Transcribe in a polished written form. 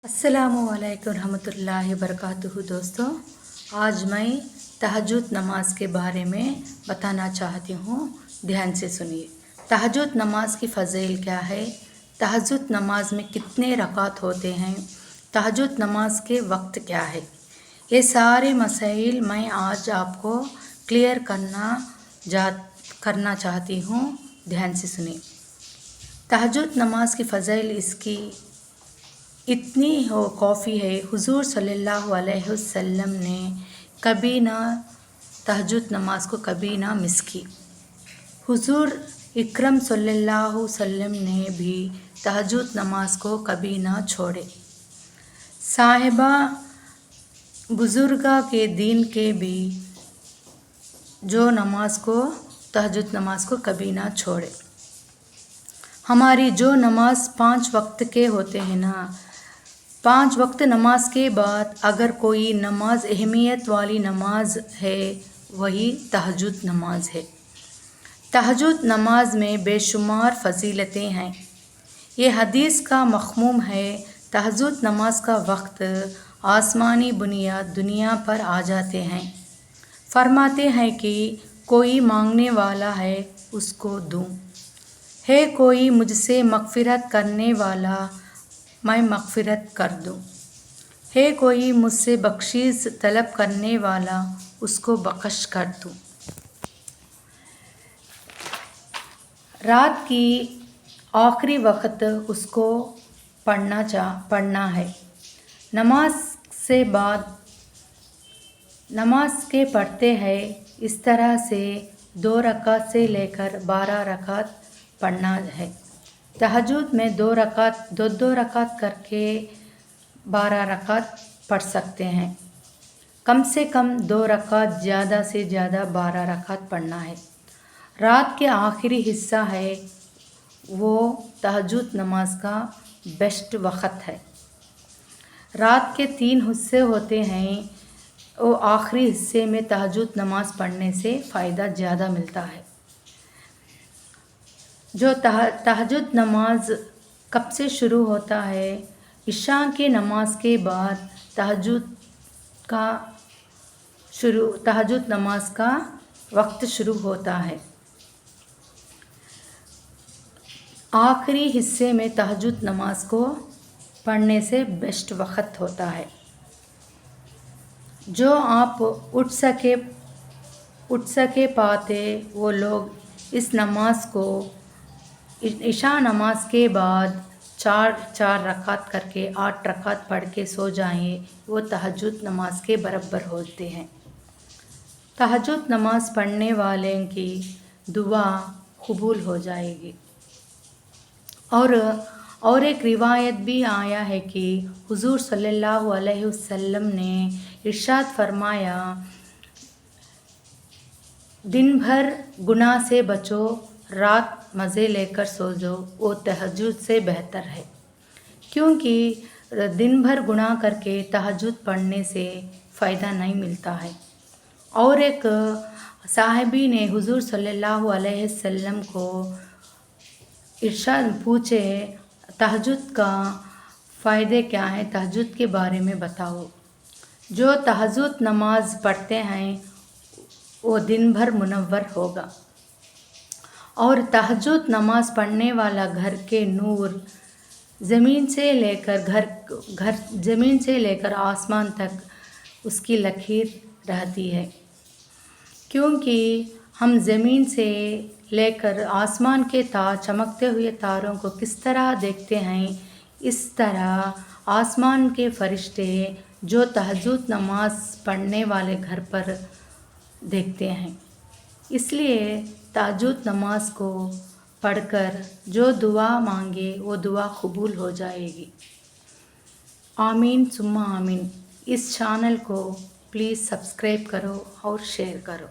अस्सलामुअलैकुम रहमतुल्लाहि वबरकातुहू। दोस्तों, आज मैं तहज्जुद नमाज के बारे में बताना चाहती हूँ। ध्यान से सुनिए। तहज्जुद नमाज की फ़ज़ील क्या है, तहज्जुद नमाज में कितने रकात होते हैं, तहज्जुद नमाज के वक्त क्या है, ये सारे मसाइल मैं आज आपको क्लियर करना चाहती हूँ। ध्यान से सुनिए। तहज्जुद नमाज की फ़ज़ील इसकी इतनी हो काफ़ी है। हुज़ूर सल्लल्लाहु अलैहि वसल्लम ने कभी ना तहज्जुद नमाज को कभी ना मिस की। हुज़ूर इकरम सल्लल्लाहु अलैहि वसल्लम ने भी तहज्जुद नमाज को कभी ना छोड़े। साहिबा बुज़ुर्गा के दीन के भी जो तहज्जुद नमाज को कभी ना छोड़े। हमारी जो नमाज 5 वक्त के होते हैं ना, 5 वक्त नमाज के बाद अगर कोई नमाज अहमियत वाली नमाज है, वही तहज्जुद नमाज है। तहज्जुद नमाज में बेशुमार फ़जीलतें हैं। ये हदीस का मफ़हूम है। तहज्जुद नमाज का वक्त आसमानी बुनियाद दुनिया पर आ जाते हैं। फरमाते हैं कि कोई मांगने वाला है, उसको दूँ। है कोई मुझसे मग़फ़िरत करने वाला, मैं मग़फ़िरत कर दूँ। है कोई मुझसे बख्शीश तलब करने वाला, उसको बख्श कर दूँ। रात की आखिरी वक्त उसको पढ़ना है। नमाज के पढ़ते हैं। इस तरह से 2 रकात से लेकर 12 रकात पढ़ना है। तहज्जुद में 2 रकात करके 12 रकात पढ़ सकते हैं। कम से कम 2 रकात, ज़्यादा से ज़्यादा 12 रकात पढ़ना है। रात के आखिरी हिस्सा है, वो तहज्जुद नमाज का बेस्ट वक्त है। रात के 3 हिस्से होते हैं, वो आखिरी हिस्से में तहज्जुद नमाज पढ़ने से फ़ायदा ज़्यादा मिलता है। जो तहज्जुद नमाज कब से शुरू होता है, इशा के नमाज के बाद तहज्जुद नमाज का वक्त शुरू होता है। आखिरी हिस्से में तहज्जुद नमाज को पढ़ने से बेस्ट वक्त होता है। जो आप उठ सके पाते वो लोग इस नमाज को इशा नमाज के बाद 4 रकात करके 8 रकात पढ़ के सो जाएं, वो तहज्जुद नमाज के बराबर होते हैं। तहज्जुद नमाज पढ़ने वाले की दुआ कबूल हो जाएगी। और एक रिवायत भी आया है कि हुज़ूर सल्लल्लाहु अलैहि वसल्लम ने इरशाद फरमाया, दिन भर गुनाह से बचो, रात मज़े लेकर सो जाओ, वो तहज्जुद से बेहतर है। क्योंकि दिन भर गुनाह करके तहज्जुद पढ़ने से फ़ायदा नहीं मिलता है। और एक साहिबी ने हुज़ूर सल्लल्लाहु अलैहि वसल्लम को इरशाद पूछे, तहज्जुद का फ़ायदे क्या हैं, तहज्जुद के बारे में बताओ। जो तहज्जुद नमाज पढ़ते हैं वो दिन भर मुनव्वर होगा। और तहज्जुद नमाज पढ़ने वाला घर के नूर ज़मीन से लेकर आसमान तक उसकी लकीर रहती है। क्योंकि हम ज़मीन से लेकर आसमान के चमकते हुए तारों को किस तरह देखते हैं, इस तरह आसमान के फरिश्ते जो तहज्जुद नमाज पढ़ने वाले घर पर देखते हैं। इसलिए तहज्जुद नमाज को पढ़कर जो दुआ मांगे वो दुआ कबूल हो जाएगी। आमीन सुम्मा आमीन। इस चैनल को प्लीज़ सब्सक्राइब करो और शेयर करो।